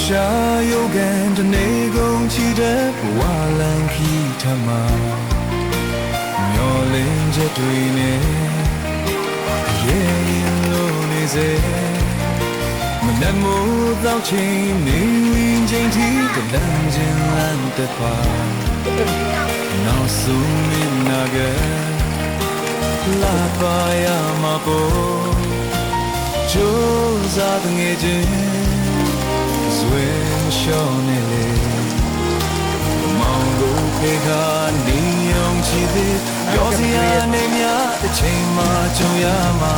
ရှာယုတ်ကန်တနေကုန်ချီတဲ့ဘဝလန်ခီထမမျောလင်းချက်တွေနဲ့ရဲရင်လို့နေစေမနဲ့မို့သောချင်းနေဝင်ချင်းတီတလန်းချင်းလန်းတဲ့ပါနောက်ဆုံးမင်းနာကလာပါရမှာပေါ်ကြိုးစားတဲ့ငယ်ချင်းဆွေရှောင်းနေလေမောင်ကိုခေခါနေုံချီသည်ရောစရာနေများတစ်ချိန်မှကြုံရမှာ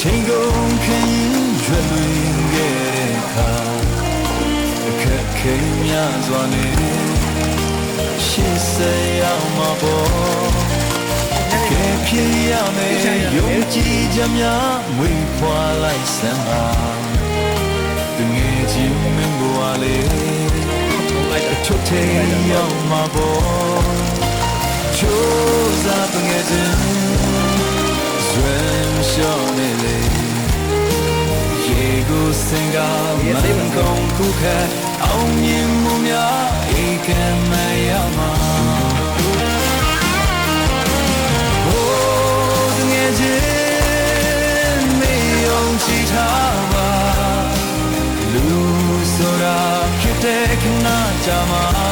ချိန်ကုန်ခရင်ရွယ်လွင်ခဲ့တဲ့အခါအခက်ခဲများစွာနဲ့ရှေ့ဆက်ရောက်မှာပေါ့ကဲဖြစ်ရမယ်ယုံကြည်ချက်များမွေးဖွာလိုက်စမ်းပါတငယ်ချင်းမင်းဘဝလေးအချွတ်ထဲရောက်မှာပေါ့ချိုးစားတငယ်ချင်းဆွေရှောင်းနေလေရေကိုစင်ကမန်ကုန်ခုခတ်အောင်မြင်မှုများဧကမရမှာဟိုးငယ်ချင်းမေယုံချီထားပါလူဆိုတာဖြစ်တဲ့ခဏကြာမှာ